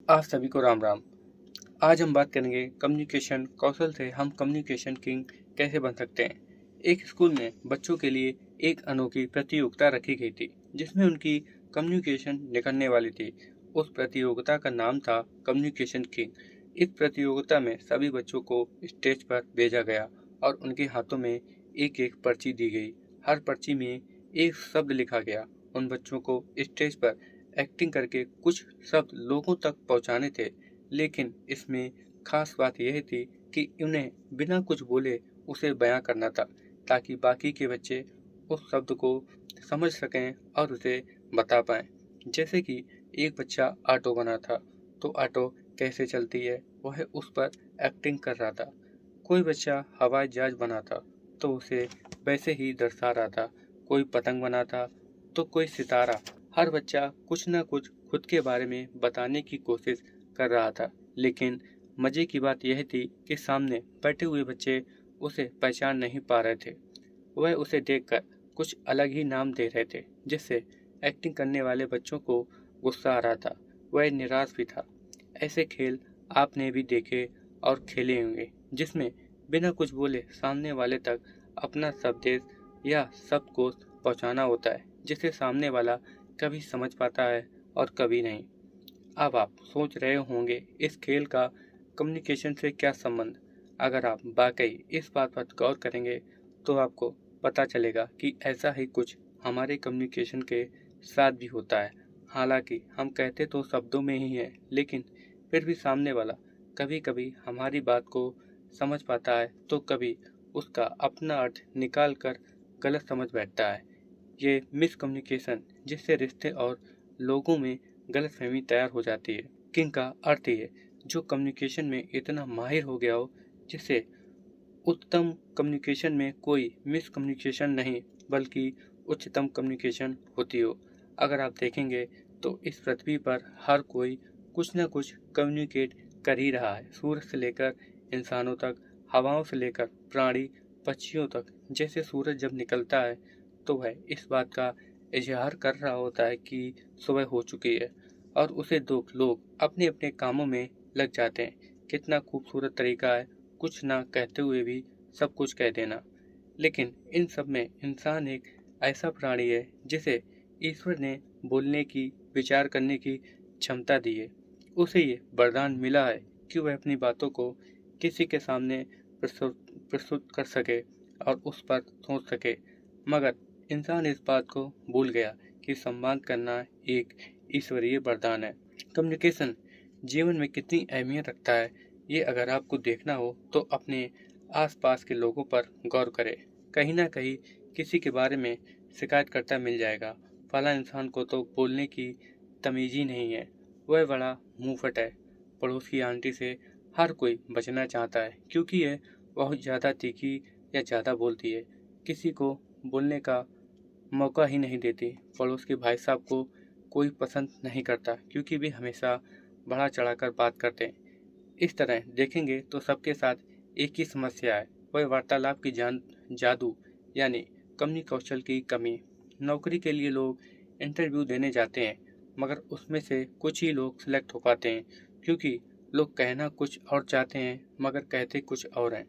आप सभी को राम राम। आज हम बात करेंगे कम्युनिकेशन कौशल से हम कम्युनिकेशन किंग कैसे बन सकते हैं। एक स्कूल में बच्चों के लिए एक अनोखी प्रतियोगिता रखी गई थी जिसमें उनकी कम्युनिकेशन निखरने वाली थी। उस प्रतियोगिता का नाम था कम्युनिकेशन किंग। इस प्रतियोगिता में सभी बच्चों को स्टेज पर भेजा गया और उनके हाथों में एक एक पर्ची दी गई। हर पर्ची में एक शब्द लिखा गया। उन बच्चों को स्टेज पर एक्टिंग करके कुछ शब्द लोगों तक पहुंचाने थे, लेकिन इसमें खास बात यह थी कि उन्हें बिना कुछ बोले उसे बयां करना था ताकि बाकी के बच्चे उस शब्द को समझ सकें और उसे बता पाएं। जैसे कि एक बच्चा ऑटो बना था, तो ऑटो कैसे चलती है वह उस पर एक्टिंग कर रहा था। कोई बच्चा हवाई जहाज बना था, तो उसे वैसे ही दर्शा रहा था। कोई पतंग बना था, तो कोई सितारा। हर बच्चा कुछ न कुछ खुद के बारे में बताने की कोशिश कर रहा था, लेकिन मजे की बात यह थी कि सामने बैठे हुए बच्चे उसे पहचान नहीं पा रहे थे। वह उसे देखकर कुछ अलग ही नाम दे रहे थे, जिससे एक्टिंग करने वाले बच्चों को गुस्सा आ रहा था। वह निराश भी था। ऐसे खेल आपने भी देखे और खेले होंगे, जिसमें बिना कुछ बोले सामने वाले तक अपना संदेश या शब्द को पहुंचाना होता है, जिसे सामने वाला कभी समझ पाता है और कभी नहीं। अब आप सोच रहे होंगे इस खेल का कम्युनिकेशन से क्या संबंध। अगर आप वाकई इस बात पर गौर करेंगे तो आपको पता चलेगा कि ऐसा ही कुछ हमारे कम्युनिकेशन के साथ भी होता है। हालांकि हम कहते तो शब्दों में ही हैं, लेकिन फिर भी सामने वाला कभी कभी हमारी बात को समझ पाता है तो कभी उसका अपना अर्थ निकाल कर गलत समझ बैठता है। ये मिसकम्युनिकेशन जिससे रिश्ते और लोगों में गलतफहमी तैयार हो जाती है। किंग का अर्थ ये जो कम्युनिकेशन में इतना माहिर हो गया हो जिससे उत्तम कम्युनिकेशन में कोई मिसकम्युनिकेशन नहीं बल्कि उच्चतम कम्युनिकेशन होती हो। अगर आप देखेंगे तो इस पृथ्वी पर हर कोई कुछ न कुछ कम्युनिकेट कर ही रहा है। सूरज से लेकर इंसानों तक, हवाओं से लेकर प्राणी पक्षियों तक। जैसे सूरज जब निकलता है तो वह इस बात का इजहार कर रहा होता है कि सुबह हो चुकी है और उसे दो लोग अपने अपने कामों में लग जाते हैं। कितना खूबसूरत तरीका है कुछ ना कहते हुए भी सब कुछ कह देना। लेकिन इन सब में इंसान एक ऐसा प्राणी है जिसे ईश्वर ने बोलने की, विचार करने की क्षमता दी है। उसे ये वरदान मिला है कि वह अपनी बातों को किसी के सामने प्रस्तुत प्रस्तुत कर सके और उस पर सोच सके। मगर इंसान इस बात को भूल गया कि संवाद करना एक ईश्वरीय वरदान है। कम्युनिकेशन जीवन में कितनी अहमियत रखता है, ये अगर आपको देखना हो तो अपने आसपास के लोगों पर गौर करें। कहीं ना कहीं किसी के बारे में शिकायत करता मिल जाएगा, फला इंसान को तो बोलने की तमीज ही नहीं है, वह बड़ा मुंहफट है। पड़ोस की आंटी से हर कोई बचना चाहता है क्योंकि यह बहुत ज़्यादा तीखी या ज़्यादा बोलती है, किसी को बोलने का मौका ही नहीं देती। पड़ोस के भाई साहब को कोई पसंद नहीं करता क्योंकि वे हमेशा बढ़ा चढ़ाकर बात करते हैं। इस तरह देखेंगे तो सबके साथ एक ही समस्या है, वह वार्तालाप की जादू यानी कम्युनिकेशन कौशल की कमी। नौकरी के लिए लोग इंटरव्यू देने जाते हैं, मगर उसमें से कुछ ही लोग सिलेक्ट हो पाते हैं क्योंकि लोग कहना कुछ और चाहते हैं मगर कहते कुछ और हैं।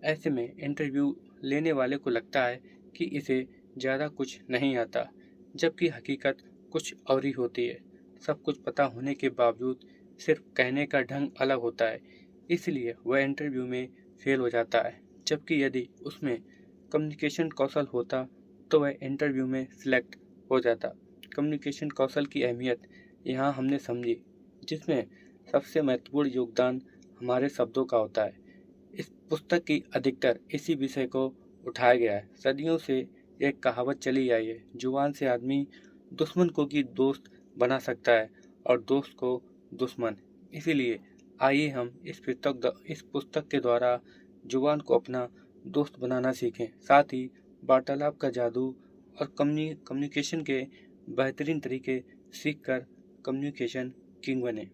ऐसे में इंटरव्यू लेने वाले को लगता है कि इसे ज़्यादा कुछ नहीं आता, जबकि हकीकत कुछ और ही होती है। सब कुछ पता होने के बावजूद सिर्फ कहने का ढंग अलग होता है, इसलिए वह इंटरव्यू में फेल हो जाता है। जबकि यदि उसमें कम्युनिकेशन कौशल होता तो वह इंटरव्यू में सिलेक्ट हो जाता। कम्युनिकेशन कौशल की अहमियत यहाँ हमने समझी, जिसमें सबसे महत्वपूर्ण योगदान हमारे शब्दों का होता है। इस पुस्तक की अधिकतर इसी विषय को उठाया गया है। सदियों से एक कहावत चली आई है, जुबान से आदमी दुश्मन को भी दोस्त बना सकता है और दोस्त को दुश्मन। इसीलिए आइए हम इस पुस्तक के द्वारा जुबान को अपना दोस्त बनाना सीखें, साथ ही वार्तालाप का जादू और कम्युनिकेशन के बेहतरीन तरीके सीखकर कम्युनिकेशन किंग बने।